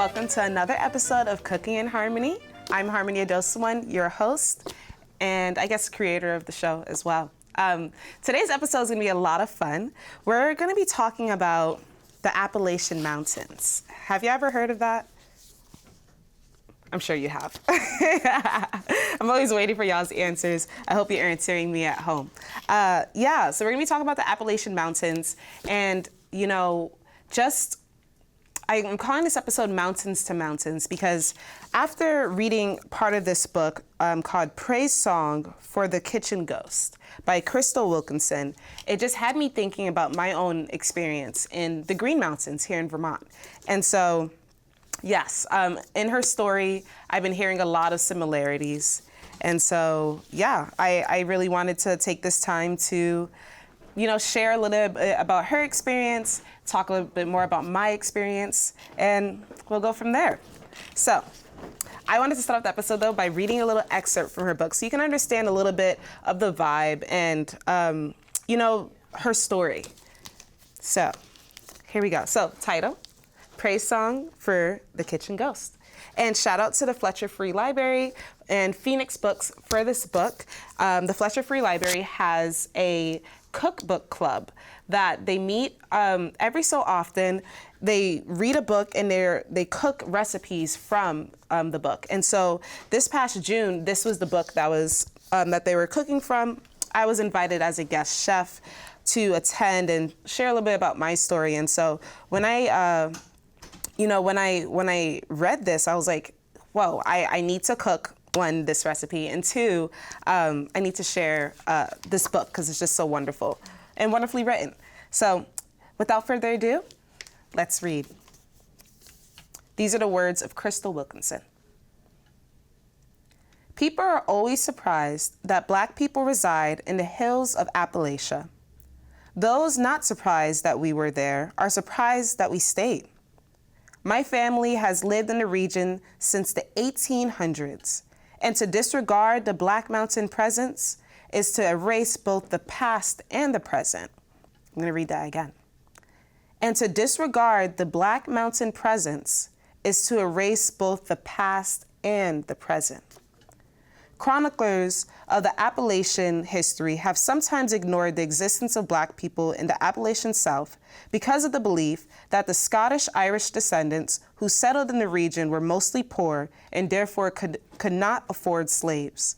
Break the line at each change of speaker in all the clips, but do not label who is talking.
Welcome to another episode of Cooking in Harmony. I'm Harmony Edosomwan, your host, and I guess creator of the show as well. Today's episode is going to be a lot of fun. We're going to be talking about the Appalachian Mountains. Have you ever heard of that? I'm sure you have. I'm always waiting for y'all's answers. I hope you're answering me at home. So we're going to be talking about the Appalachian Mountains, and I'm calling this episode Mountains to Mountains because after reading part of this book called Praise Song for the Kitchen Ghost by Crystal Wilkinson, it just had me thinking about my own experience in the Green Mountains here in Vermont. And so, yes, in her story, I've been hearing a lot of similarities. And so, I really wanted to take this time to share a little bit about her experience, talk a little bit more about my experience, and we'll go from there. So, I wanted to start off the episode, though, by reading a little excerpt from her book so you can understand a little bit of the vibe and, her story. So, here we go. So, title, Praise Song for the Kitchen Ghost. And shout out to the Fletcher Free Library and Phoenix Books for this book. The Fletcher Free Library has a cookbook club that they meet every so often. They read a book and they cook recipes from the book. And so this past June, this was the book that was that they were cooking from. I was invited as a guest chef to attend and share a little bit about my story. And so when I when I read this, I was like, whoa, I need to cook, one, this recipe, and two, I need to share this book because it's just so wonderful and wonderfully written. So without further ado, let's read. These are the words of Crystal Wilkinson. People are always surprised that Black people reside in the hills of Appalachia. Those not surprised that we were there are surprised that we stayed. My family has lived in the region since the 1800s, and to disregard the Black Mountain presence is to erase both the past and the present. I'm going to read that again. And to disregard the Black Mountain presence is to erase both the past and the present. Chroniclers of the Appalachian history have sometimes ignored the existence of Black people in the Appalachian South because of the belief that the Scottish-Irish descendants who settled in the region were mostly poor and therefore could not afford slaves.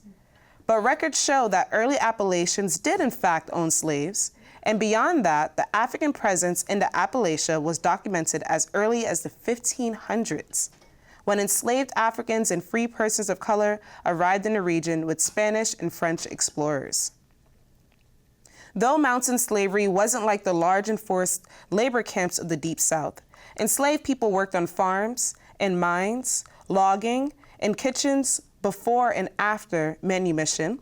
But records show that early Appalachians did in fact own slaves, and beyond that, the African presence in the Appalachia was documented as early as the 1500s. When enslaved Africans and free persons of color arrived in the region with Spanish and French explorers. Though mountain slavery wasn't like the large enforced labor camps of the Deep South, enslaved people worked on farms, in mines, logging, in kitchens before and after manumission,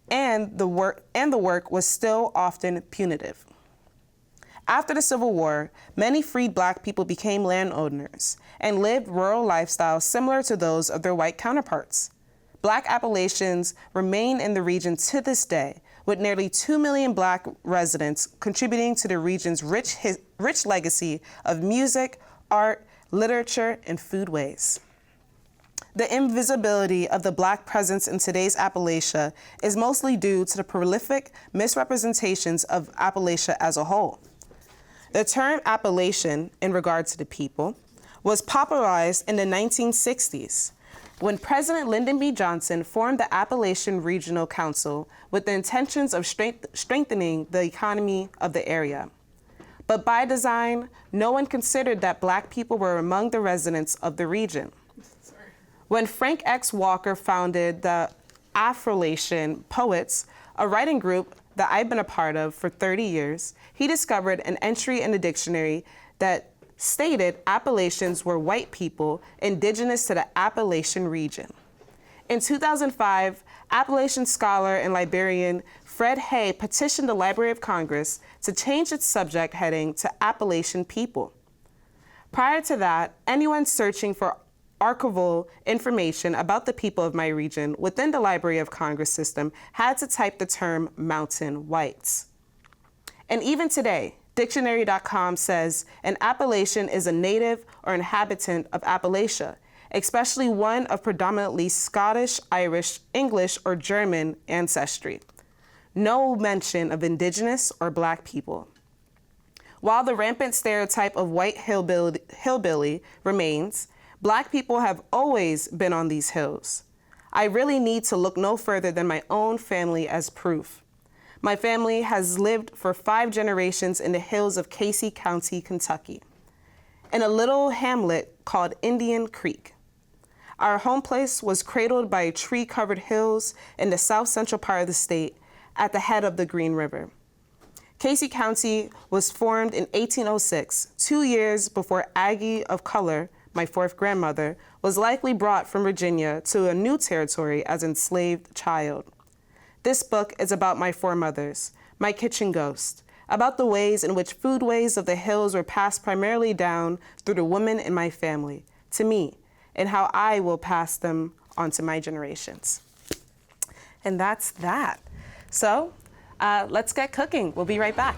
and the work was still often punitive. After the Civil War, many freed Black people became landowners and lived rural lifestyles similar to those of their white counterparts. Black Appalachians remain in the region to this day, with nearly 2 million Black residents contributing to the region's rich legacy of music, art, literature, and foodways. The invisibility of the Black presence in today's Appalachia is mostly due to the prolific misrepresentations of Appalachia as a whole. The term Appalachian, in regard to the people, was popularized in the 1960s when President Lyndon B. Johnson formed the Appalachian Regional Council with the intentions of strengthening the economy of the area. But by design, no one considered that Black people were among the residents of the region. When Frank X. Walker founded the Afrofusion Poets, a writing group that I've been a part of for 30 years, he discovered an entry in the dictionary that stated Appalachians were white people indigenous to the Appalachian region. In 2005, Appalachian scholar and librarian Fred Hay petitioned the Library of Congress to change its subject heading to Appalachian people. Prior to that, anyone searching for archival information about the people of my region within the Library of Congress system had to type the term mountain whites. And even today, Dictionary.com says, an Appalachian is a native or inhabitant of Appalachia, especially one of predominantly Scottish, Irish, English, or German ancestry. No mention of indigenous or Black people. While the rampant stereotype of white hillbilly remains, Black people have always been on these hills. I really need to look no further than my own family as proof. My family has lived for 5 generations in the hills of Casey County, Kentucky, in a little hamlet called Indian Creek. Our home place was cradled by tree-covered hills in the south central part of the state at the head of the Green River. Casey County was formed in 1806, 2 years before Aggie of color, my 4th grandmother, was likely brought from Virginia to a new territory as an enslaved child. This book is about my foremothers, my kitchen ghost, about the ways in which foodways of the hills were passed primarily down through the women in my family, to me, and how I will pass them on to my generations. And that's that. So let's get cooking. We'll be right back.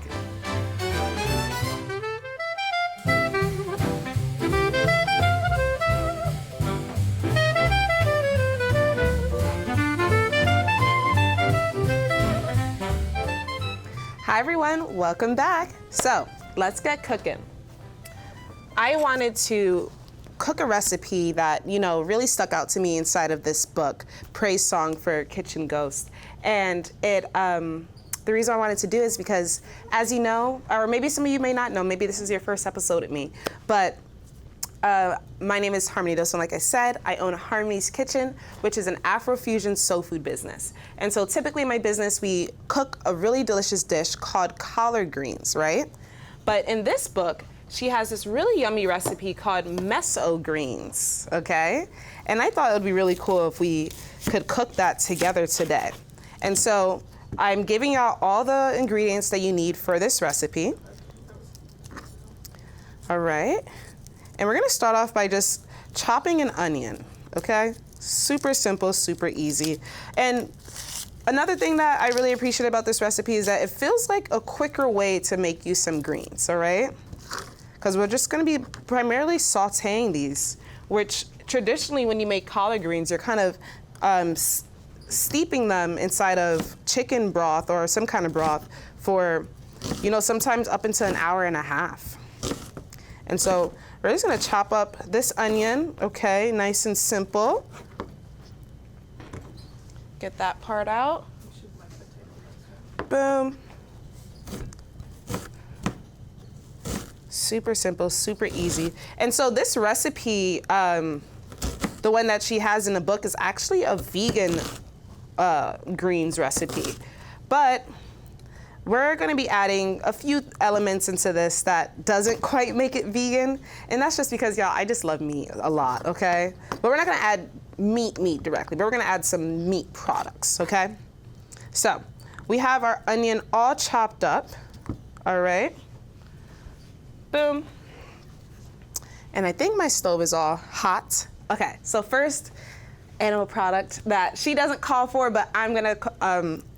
Hi everyone, welcome back. So let's get cooking. I wanted to cook a recipe that, really stuck out to me inside of this book, Praise Song for Kitchen Ghost. And the reason I wanted to do is because, as you know, or maybe some of you may not know, maybe this is your first episode with me, but my name is Harmony Edosomwan. Like I said, I own Harmony's Kitchen, which is an Afrofusion Soul Food business. And so typically in my business, we cook a really delicious dish called collard greens, right? But in this book, she has this really yummy recipe called meso greens, okay? And I thought it would be really cool if we could cook that together today. And so I'm giving y'all all the ingredients that you need for this recipe. All right. And we're gonna start off by just chopping an onion, okay? Super simple, super easy. And another thing that I really appreciate about this recipe is that it feels like a quicker way to make you some greens, all right? Because we're just gonna be primarily sauteing these, which traditionally when you make collard greens, you're kind of steeping them inside of chicken broth or some kind of broth for, sometimes up until an hour and a half. And so we're just gonna chop up this onion, okay, nice and simple. Get that part out. Boom. Super simple, super easy. And so this recipe, the one that she has in the book, is actually a vegan greens recipe. But we're gonna be adding a few elements into this that doesn't quite make it vegan. And that's just because, y'all, I just love meat a lot, okay? But we're not gonna add meat directly, but we're gonna add some meat products, okay? So we have our onion all chopped up, all right? Boom. And I think my stove is all hot. Okay, so first animal product that she doesn't call for, but I'm gonna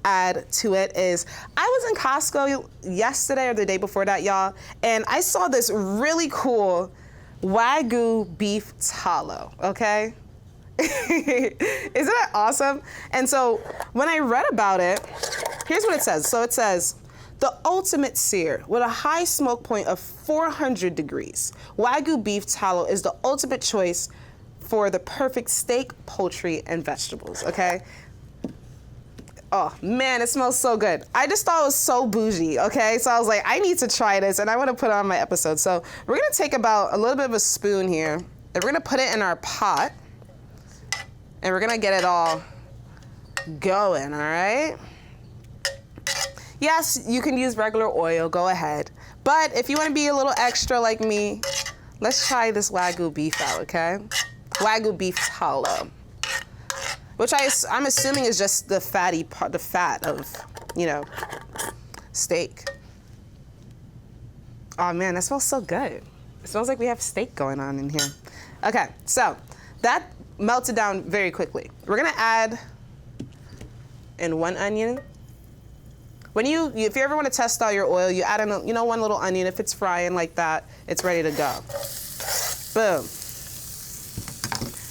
add to it is, I was in Costco yesterday or the day before that, y'all, and I saw this really cool Wagyu beef tallow, okay? Isn't that awesome? And so when I read about it, here's what it says. So it says, the ultimate sear with a high smoke point of 400 degrees. Wagyu beef tallow is the ultimate choice for the perfect steak, poultry, and vegetables, okay? Oh man, it smells so good. I just thought it was so bougie, okay? So I was like, I need to try this and I wanna put it on my episode. So we're gonna take about a little bit of a spoon here and we're gonna put it in our pot and we're gonna get it all going, all right? Yes, you can use regular oil, go ahead. But if you wanna be a little extra like me, let's try this Wagyu beef out, okay? Wagyu beef tallow, which I'm assuming is just the fatty part, the fat of, steak. Oh man, that smells so good. It smells like we have steak going on in here. Okay, so that melted down very quickly. We're gonna add in one onion, if you ever want to test out your oil, you add in, one little onion. If it's frying like that, it's ready to go. Boom.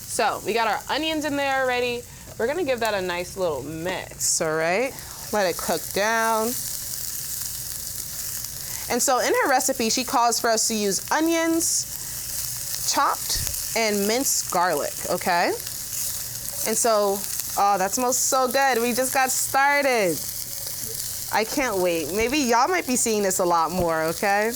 So we got our onions in there already. We're gonna give that a nice little mix, all right? Let it cook down. And so in her recipe, she calls for us to use onions, chopped, and minced garlic, okay? And so, oh, that smells so good. We just got started. I can't wait. Maybe y'all might be seeing this a lot more, okay?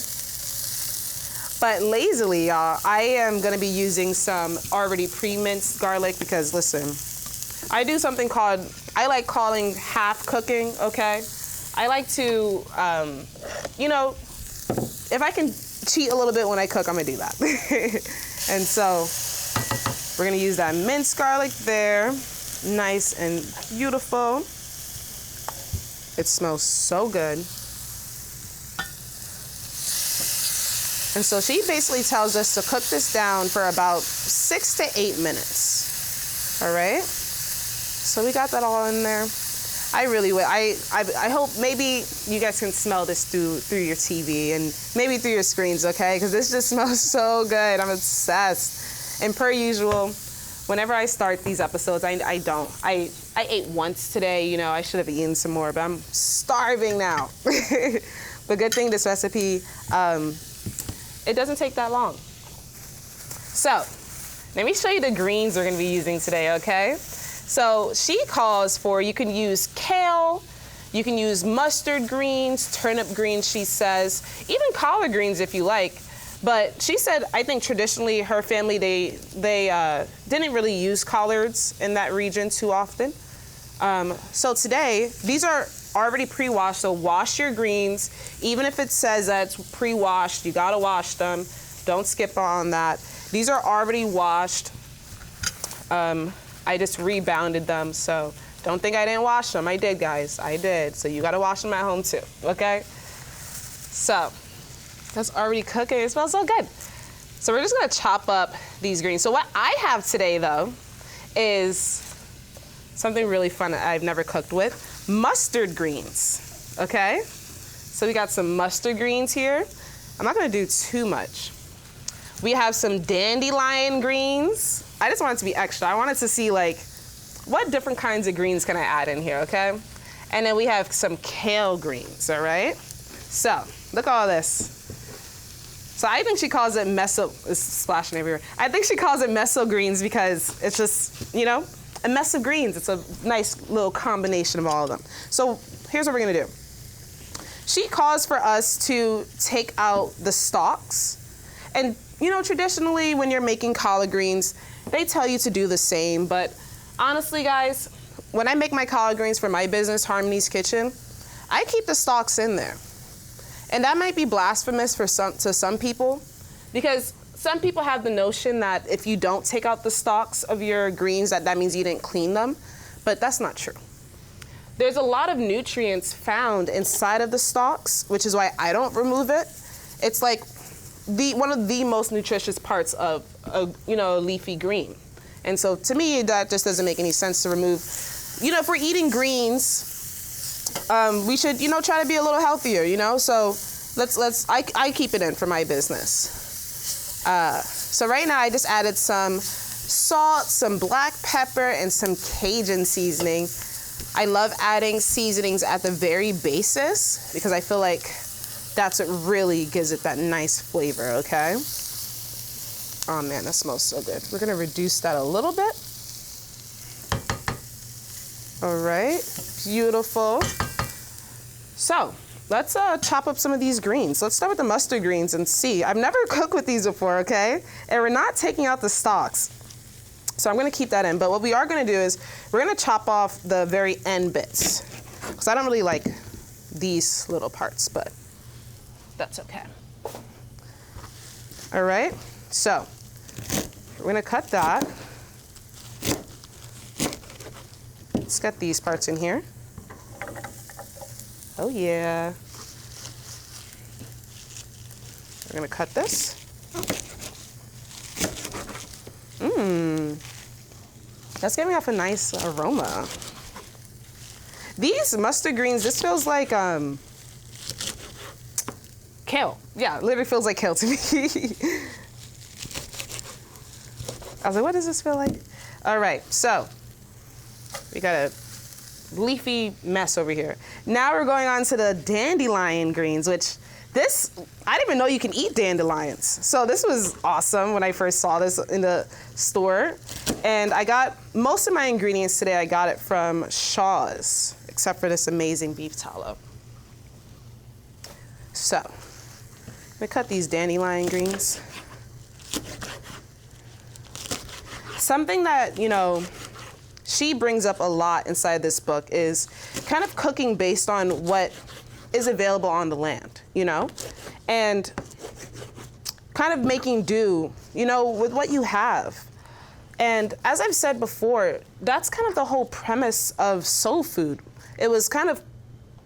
But lazily, y'all, I am gonna be using some already pre-minced garlic because listen, I do something I like calling half cooking, okay? I like to, if I can cheat a little bit when I cook, I'm gonna do that. And so we're gonna use that minced garlic there, nice and beautiful. It smells so good. And so she basically tells us to cook this down for about 6 to 8 minutes. All right? So we got that all in there. I really would. I hope maybe you guys can smell this through your TV and maybe through your screens, okay? Because this just smells so good. I'm obsessed. And per usual, whenever I start these episodes, I don't. I ate once today, I should have eaten some more, but I'm starving now. But good thing this recipe, it doesn't take that long. So, let me show you the greens we're gonna be using today, okay? So she calls for, you can use kale, you can use mustard greens, turnip greens, she says, even collard greens if you like. But she said, I think traditionally her family, they didn't really use collards in that region too often. So today, these are already pre-washed, so wash your greens. Even if it says that it's pre-washed, you gotta wash them. Don't skip on that. These are already washed. I just rebounded them, so don't think I didn't wash them. I did, guys, I did. So you gotta wash them at home too, okay? So, that's already cooking. It smells so good. So we're just gonna chop up these greens. So what I have today, though, is something really fun that I've never cooked with. Mustard greens, okay? So we got some mustard greens here. I'm not gonna do too much. We have some dandelion greens. I just wanted to be extra. I wanted to see like, what different kinds of greens can I add in here, okay? And then we have some kale greens, all right? So, look at all this. So I think she calls it it's splashing everywhere. I think she calls it meso greens because it's just, a mess of greens. It's a nice little combination of all of them. So here's what we're gonna do. She calls for us to take out the stalks. And traditionally when you're making collard greens, they tell you to do the same. But honestly, guys, when I make my collard greens for my business, Harmony's Kitchen, I keep the stalks in there. And that might be blasphemous to some people, because some people have the notion that if you don't take out the stalks of your greens, that means you didn't clean them, but that's not true. There's a lot of nutrients found inside of the stalks, which is why I don't remove it. It's like one of the most nutritious parts of a leafy green. And so to me, that just doesn't make any sense to remove. If we're eating greens, we should, try to be a little healthier, So I keep it in for my business. So right now I just added some salt, some black pepper, and some Cajun seasoning. I love adding seasonings at the very basis because I feel like that's what really gives it that nice flavor, okay? Oh man, that smells so good. We're gonna reduce that a little bit. All right, beautiful. So let's chop up some of these greens. Let's start with the mustard greens and see. I've never cooked with these before, okay? And we're not taking out the stalks. So I'm gonna keep that in, but what we are gonna do is we're gonna chop off the very end bits, because I don't really like these little parts, but that's okay. All right, so we're gonna cut that. Let's get these parts in here. Oh yeah. We're gonna cut this. That's giving off a nice aroma. These mustard greens, this feels like kale. Yeah, it literally feels like kale to me. I was like, what does this feel like? All right, so we got a leafy mess over here. Now we're going on to the dandelion greens, which I didn't even know you can eat dandelions. So this was awesome when I first saw this in the store. And I got most of my ingredients today, I got it from Shaw's, except for this amazing beef tallow. So, I'm gonna cut these dandelion greens. Something that, she brings up a lot inside this book is kind of cooking based on what is available on the land, and kind of making do, with what you have. And as I've said before, that's kind of the whole premise of soul food. It was kind of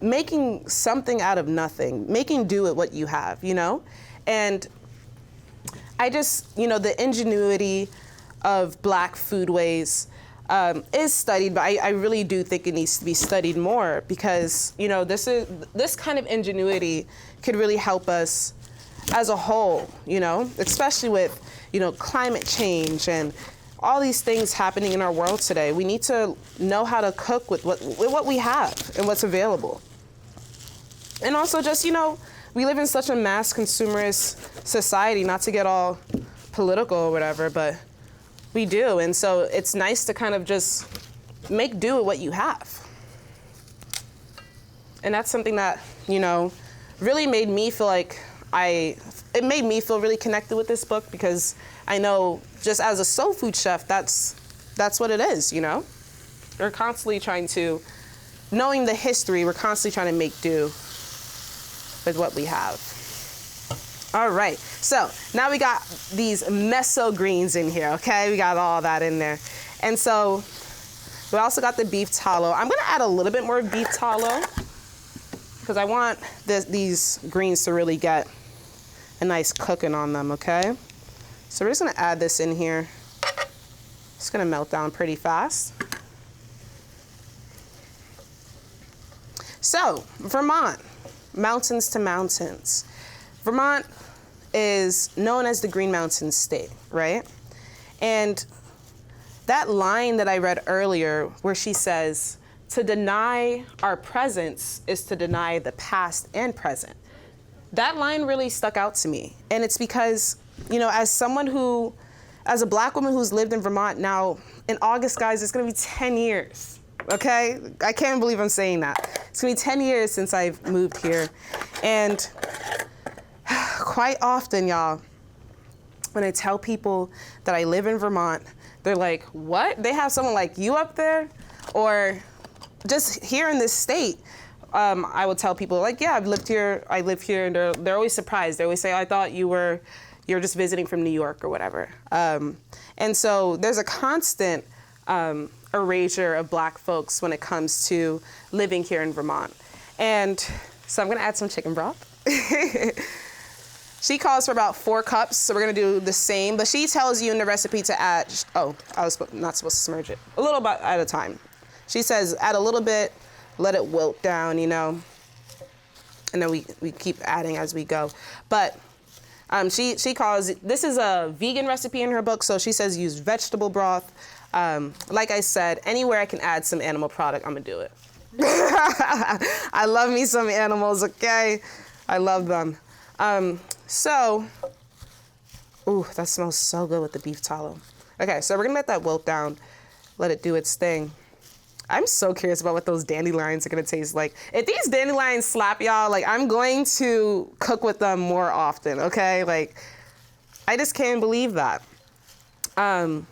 making something out of nothing, making do with what you have, And I just, the ingenuity of Black foodways is studied, but I really do think it needs to be studied more because, this kind of ingenuity could really help us as a whole, especially with, climate change and all these things happening in our world today. We need to know how to cook with what we have and what's available. And also just, we live in such a mass consumerist society, not to get all political or whatever, but we do. And so it's nice to kind of just make do with what you have. And that's something that, really made me feel like it made me feel really connected with this book because I know just as a soul food chef, that's what it is, We're constantly knowing the history, we're constantly trying to make do with what we have. All right, so now we got these meso greens in here, okay? We got all that in there. And so we also got the beef tallow. I'm gonna add a little bit more beef tallow because I want these greens to really get a nice cooking on them, okay? So we're just gonna add this in here. It's gonna melt down pretty fast. So, Vermont, mountains to mountains. Vermont is known as the Green Mountain State, right? And that line that I read earlier where she says, to deny our presence is to deny the past and present. That line really stuck out to me. And it's because, as a Black woman who's lived in Vermont now, in August, guys, it's gonna be 10 years, okay? I can't believe I'm saying that. It's gonna be 10 years since I've moved here. And quite often, y'all, when I tell people that I live in Vermont, they're like, what? They have someone like you up there? Or just here in this state, I would tell people like, yeah, I live here, and they're always surprised. They always say, I thought you're just visiting from New York or whatever. And so there's a constant erasure of Black folks when it comes to living here in Vermont. And so I'm gonna add some chicken broth. She calls for about 4 cups, so we're gonna do the same, but she tells you in the recipe to add, I was not supposed to smudge it, a little bit at a time. She says add a little bit, let it wilt down, and then we keep adding as we go. But she calls, this is a vegan recipe in her book, so she says use vegetable broth. Like I said, anywhere I can add some animal product, I'm gonna do it. I love me some animals, okay? I love them. Ooh, that smells so good with the beef tallow. Okay, so we're gonna let that wilt down, let it do its thing. I'm so curious about what those dandelions are gonna taste like. If these dandelions slap, y'all, I'm going to cook with them more often, okay? I just can't believe that. But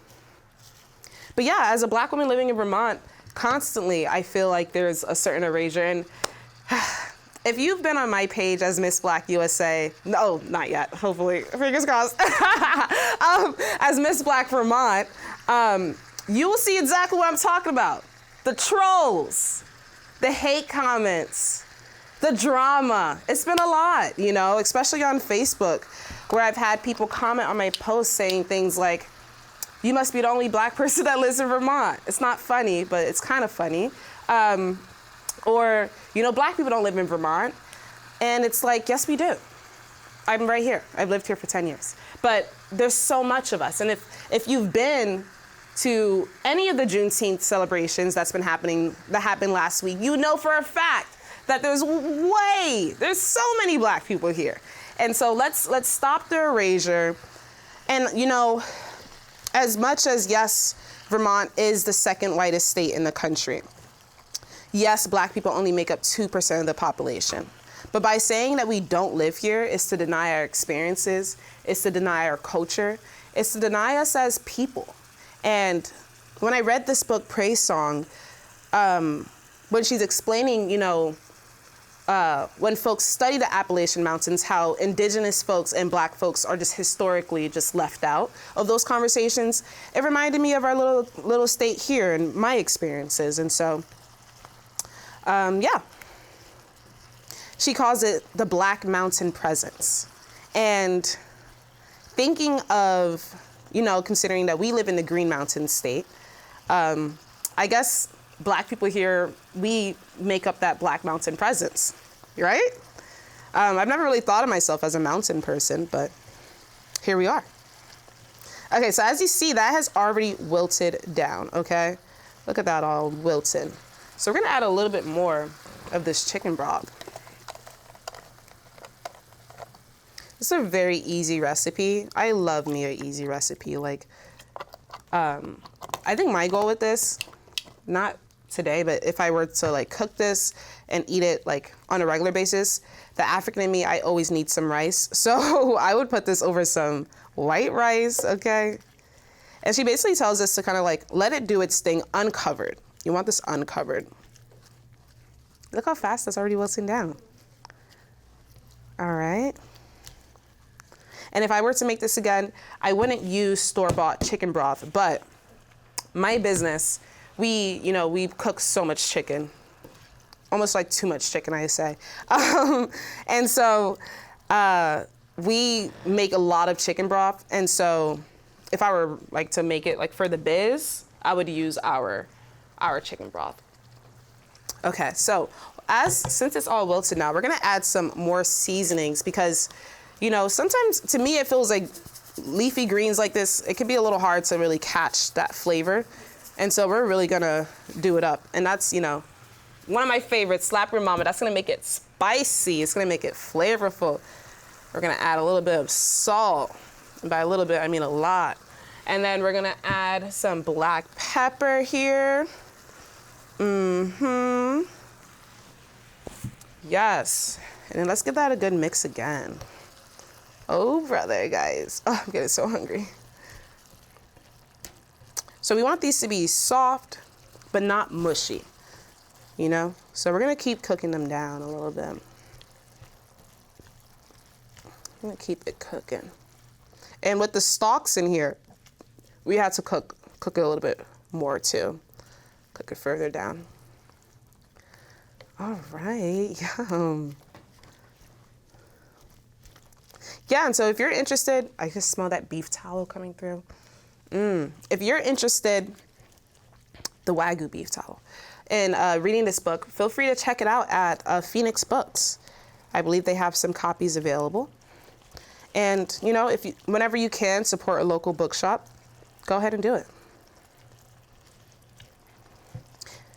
yeah, as a Black woman living in Vermont, constantly I feel like there's a certain erasure. And if you've been on my page as Miss Black USA, no, not yet, hopefully, fingers crossed, as Miss Black Vermont, you will see exactly what I'm talking about. The trolls, the hate comments, the drama. It's been a lot, especially on Facebook, where I've had people comment on my posts saying things like, you must be the only Black person that lives in Vermont. It's not funny, but it's kind of funny. Or, Black people don't live in Vermont. And it's like, yes, we do. I'm right here. I've lived here for 10 years. But there's so much of us. And if you've been to any of the Juneteenth celebrations that happened last week, you know for a fact that there's so many Black people here. And so let's stop the erasure. And, as much as, yes, Vermont is the second whitest state in the country, yes, Black people only make up 2% of the population. But by saying that we don't live here is to deny our experiences, is to deny our culture, is to deny us as people. And when I read this book, Praise Song, when she's explaining, when folks study the Appalachian Mountains, how indigenous folks and Black folks are just historically just left out of those conversations, it reminded me of our little state here and my experiences. And so, yeah. She calls it the Black Mountain Presence. And thinking of, considering that we live in the Green Mountain state, I guess Black people here, we make up that Black Mountain presence, right? I've never really thought of myself as a mountain person, but here we are. Okay, so as you see, that has already wilted down, okay? Look at that all wilted. So we're gonna add a little bit more of this chicken broth. It's a very easy recipe. I love me an easy recipe. I think my goal with this, not today, but if I were to cook this and eat it on a regular basis, the African in me, I always need some rice. So I would put this over some white rice, okay? And she basically tells us to kind of let it do its thing uncovered. You want this uncovered. Look how fast that's already wilting down. All right. And if I were to make this again, I wouldn't use store-bought chicken broth, but my business, we cook so much chicken, almost too much chicken, I say. And so we make a lot of chicken broth. And so if I were to make it for the biz, I would use our chicken broth. Okay, so since it's all wilted now, we're gonna add some more seasonings because sometimes to me it feels like leafy greens like this, it can be a little hard to really catch that flavor. And so we're really gonna do it up. And that's, one of my favorites, slap your mama. That's gonna make it spicy. It's gonna make it flavorful. We're gonna add a little bit of salt. And by a little bit, I mean a lot. And then we're gonna add some black pepper here. Yes. And then let's give that a good mix again. Oh, brother, guys. Oh, I'm getting so hungry. So we want these to be soft, but not mushy, So we're gonna keep cooking them down a little bit. I'm gonna keep it cooking. And with the stalks in here, we had to cook it a little bit more too. Cook it further down. All right, yum. Yeah, and so if you're interested, I just smell that beef tallow coming through. If you're interested, the Wagyu beef tallow, in reading this book, feel free to check it out at Phoenix Books. I believe they have some copies available. And, whenever you can support a local bookshop, go ahead and do it.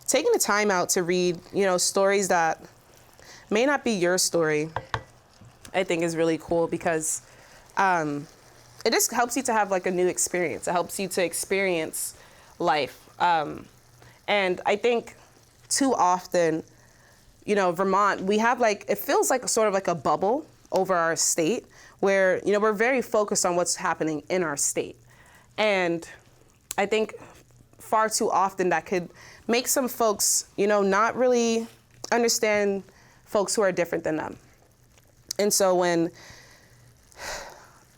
Taking the time out to read, stories that may not be your story, I think is really cool because it just helps you to have a new experience. It helps you to experience life. And I think too often, Vermont, we have it feels sort of a bubble over our state where, we're very focused on what's happening in our state. And I think far too often that could make some folks, not really understand folks who are different than them. And so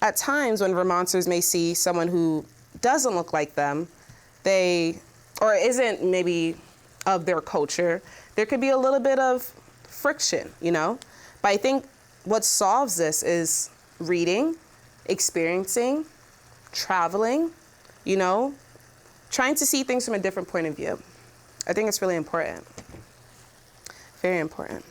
at times when Vermonters may see someone who doesn't look like them, or isn't maybe of their culture, there could be a little bit of friction, But I think what solves this is reading, experiencing, traveling, trying to see things from a different point of view. I think it's really important. Very important.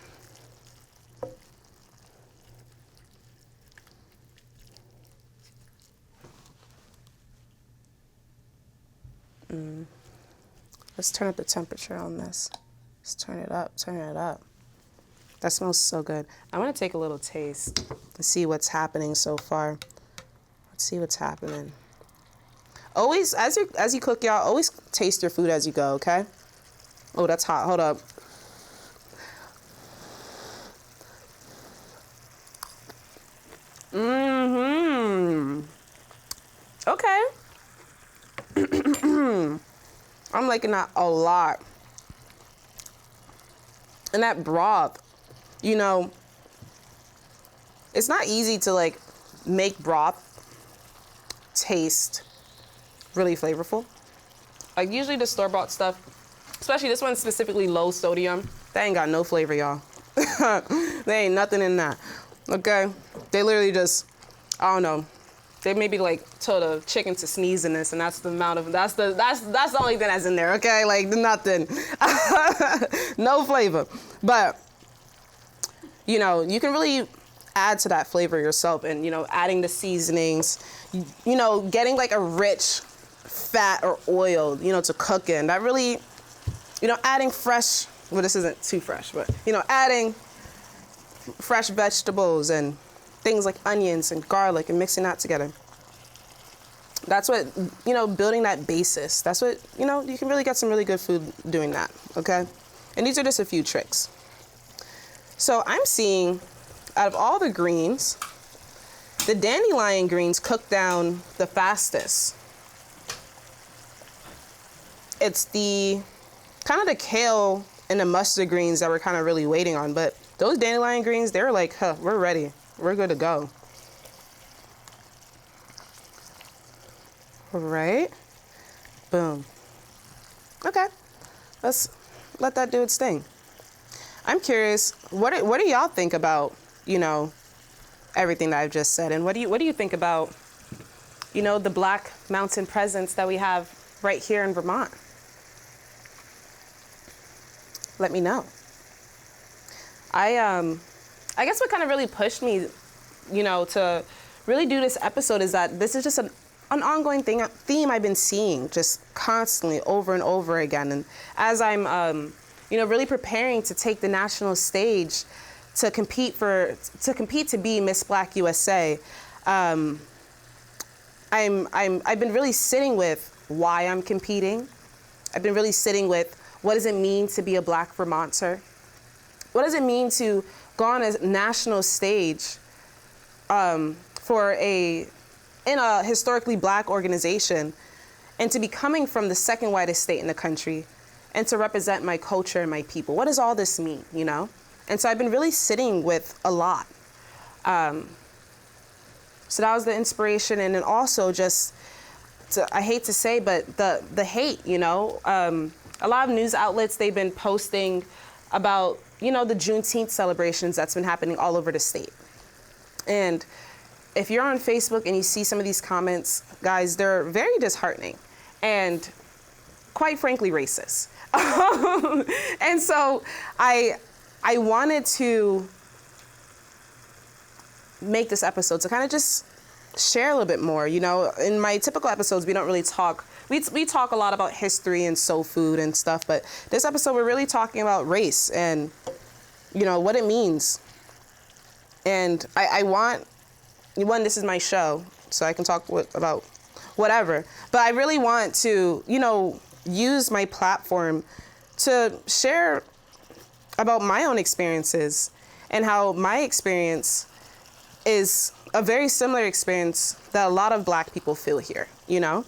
Let's turn up the temperature on this. Let's turn it up, turn it up. That smells so good. I want to take a little taste and see what's happening so far. Let's see what's happening. Always, as you cook, y'all, always taste your food as you go, okay? Oh, that's hot. Hold up. Okay. I'm liking that a lot. And that broth, you know, it's not easy to like make broth taste really flavorful. Like usually the store-bought stuff, especially this one specifically low sodium, that ain't got no flavor, y'all. There ain't nothing in that, okay? They literally just, I don't know, they maybe like told a chicken to sneeze in this, and that's the amount of, that's the only thing that's in there, okay? Like nothing, no flavor. But, you know, you can really add to that flavor yourself, and, you know, adding the seasonings, you know, getting like a rich fat or oil, you know, to cook in. That really, you know, adding fresh, well, this isn't too fresh, but, you know, adding fresh vegetables and things like onions and garlic and mixing that together. That's what, you know, building that basis. That's what, you know, you can really get some really good food doing that, okay? And these are just a few tricks. So I'm seeing, out of all the greens, the dandelion greens cook down the fastest. It's the, kind of the kale and the mustard greens that we're kind of really waiting on, but those dandelion greens, they're like, huh, we're ready. We're good to go. All right. Boom. Okay. Let's let that do its thing. I'm curious, what do y'all think about, you know, everything that I've just said? And what do you think about, you know, the Black mountain presence that we have right here in Vermont? Let me know. I guess what kind of really pushed me, you know, to really do this episode is that this is just an ongoing theme I've been seeing just constantly over and over again. And as I'm, you know, really preparing to take the national stage to compete to be Miss Black USA, I've been really sitting with why I'm competing. I've been really sitting with what does it mean to be a Black Vermonter? What does it mean to go on a national stage in a historically Black organization, and to be coming from the second whitest state in the country, and to represent my culture and my people? What does all this mean, you know? And so I've been really sitting with a lot. So that was the inspiration, and then also just, I hate to say, but the hate, you know? A lot of news outlets, they've been posting about, you know, the Juneteenth celebrations that's been happening all over the state. And if you're on Facebook and you see some of these comments, guys, they're very disheartening and quite frankly racist. And so I wanted to make this episode to kind of just share a little bit more. You know, in my typical episodes, we don't really talk. We talk a lot about history and soul food and stuff, but this episode we're really talking about race and, you know, what it means. And I want, one, this is my show, so I can talk about whatever, but I really want to, you know, use my platform to share about my own experiences and how my experience is a very similar experience that a lot of Black people feel here, you know?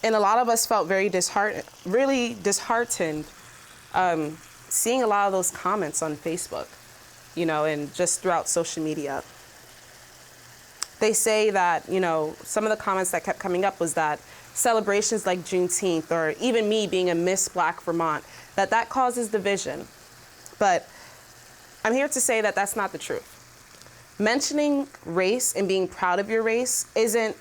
And a lot of us felt very really disheartened seeing a lot of those comments on Facebook, you know, and just throughout social media. They say that, you know, some of the comments that kept coming up was that celebrations like Juneteenth, or even me being a Miss Black Vermont, that causes division. But I'm here to say that that's not the truth. Mentioning race and being proud of your race isn't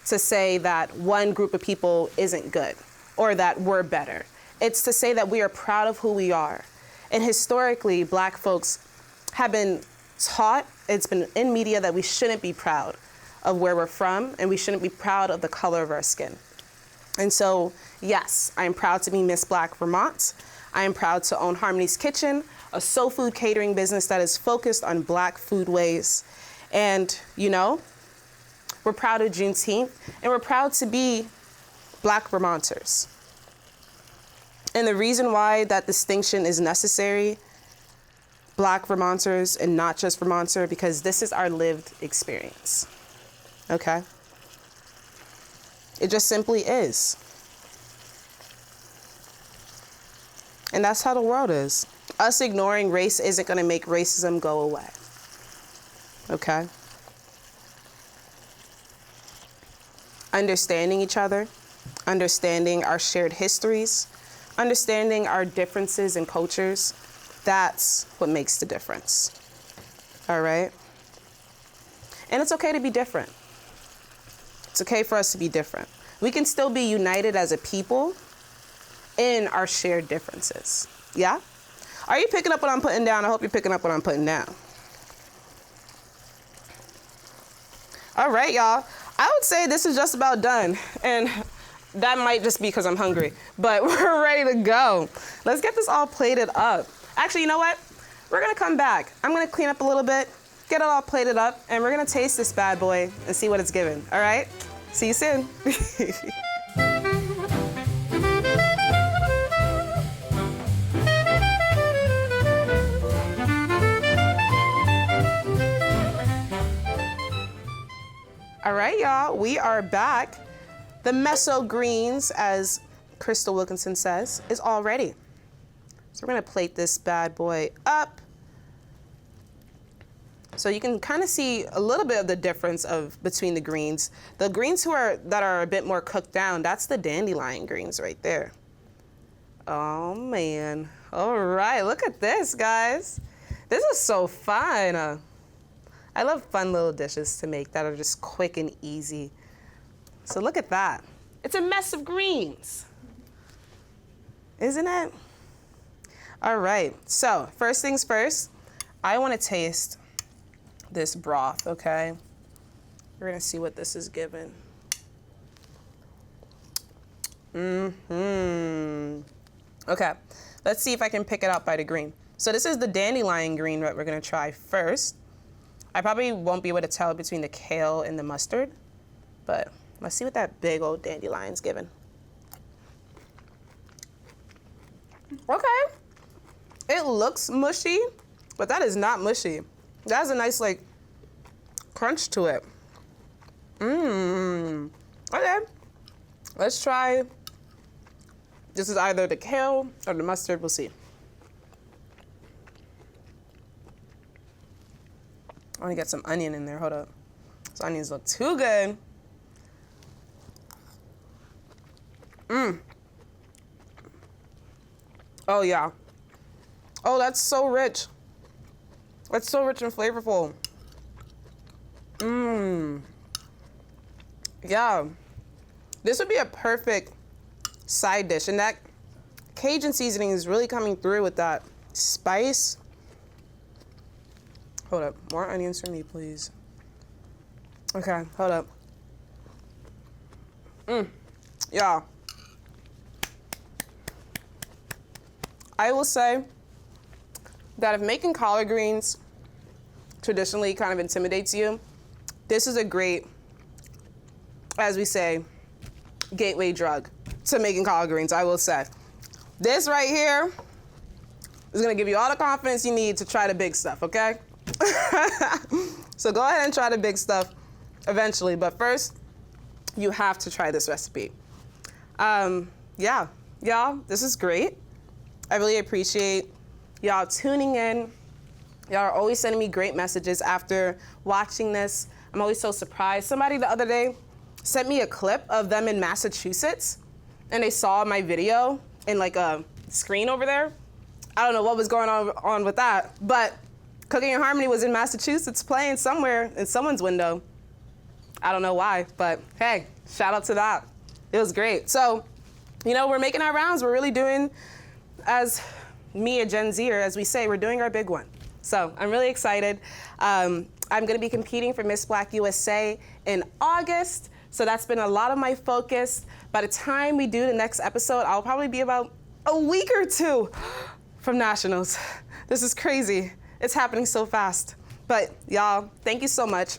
to say that one group of people isn't good or that we're better. It's to say that we are proud of who we are. And historically, Black folks have been taught, it's been in media, that we shouldn't be proud of where we're from, and we shouldn't be proud of the color of our skin. And so, yes, I am proud to be Miss Black Vermont. I am proud to own Harmony's Kitchen, a soul food catering business that is focused on Black foodways. And, you know, we're proud of Juneteenth, and we're proud to be Black Vermonters. And the reason why that distinction is necessary, Black Vermonters and not just Vermonter, because this is our lived experience, okay? It just simply is. And that's how the world is. Us ignoring race isn't gonna make racism go away, okay? Understanding each other, understanding our shared histories, understanding our differences in cultures, that's what makes the difference, all right? And it's okay to be different. It's okay for us to be different. We can still be united as a people in our shared differences, yeah? Are you picking up what I'm putting down? I hope you're picking up what I'm putting down. All right, y'all. I would say this is just about done. And that might just be because I'm hungry, but we're ready to go. Let's get this all plated up. Actually, you know what? We're gonna come back. I'm gonna clean up a little bit, get it all plated up, and we're gonna taste this bad boy and see what it's given, all right? See you soon. All right, y'all, we are back. The meso greens, as Crystal Wilkinson says, is all ready. So we're gonna plate this bad boy up. So you can kind of see a little bit of the difference between the greens. The greens that are a bit more cooked down, that's the dandelion greens right there. Oh man, all right, look at this, guys. This is so fun. I love fun little dishes to make that are just quick and easy. So look at that. It's a mess of greens, isn't it? All right, so first things first, I want to taste this broth, okay? We're gonna see what this is given. Okay, let's see if I can pick it out by the green. So this is the dandelion green that we're gonna try first. I probably won't be able to tell between the kale and the mustard, but let's see what that big old dandelion's given. Okay, it looks mushy, but that is not mushy. That has a nice like crunch to it. Okay, let's try. This is either the kale or the mustard, we'll see. I want to get some onion in there, hold up. Those onions look too good. Oh yeah. Oh, that's so rich. That's so rich and flavorful. Yeah. This would be a perfect side dish, and that Cajun seasoning is really coming through with that spice. Hold up, more onions for me, please. Okay, hold up. Yeah. I will say that if making collard greens traditionally kind of intimidates you, this is a great, as we say, gateway drug to making collard greens, I will say. This right here is gonna give you all the confidence you need to try the big stuff, okay? So go ahead and try the big stuff eventually, but first, you have to try this recipe. Yeah, y'all, this is great. I really appreciate y'all tuning in. Y'all are always sending me great messages after watching this. I'm always so surprised. Somebody the other day sent me a clip of them in Massachusetts, and they saw my video in like a screen over there. I don't know what was going on with that, but Cooking in Harmony was in Massachusetts playing somewhere in someone's window. I don't know why, but hey, shout out to that. It was great. So you know, we're making our rounds. We're really doing, as me, a Gen Zer, as we say, we're doing our big one. So I'm really excited. I'm gonna be competing for Miss Black USA in August. So that's been a lot of my focus. By the time we do the next episode, I'll probably be about a week or two from nationals. This is crazy. It's happening so fast. But y'all, thank you so much.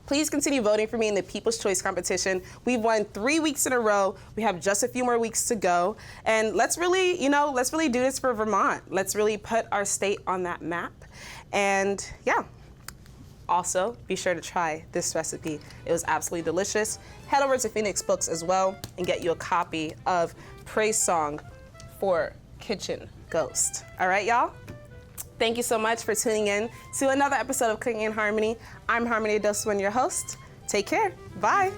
Please continue voting for me in the People's Choice competition. We've won 3 weeks in a row. We have just a few more weeks to go. And let's really, let's really do this for Vermont. Let's really put our state on that map. And yeah, also be sure to try this recipe. It was absolutely delicious. Head over to Phoenix Books as well and get you a copy of Praise Song for Kitchen Ghost. All right, y'all? Thank you so much for tuning in to another episode of Cooking in Harmony. I'm Harmony Edosomwan, your host. Take care. Bye.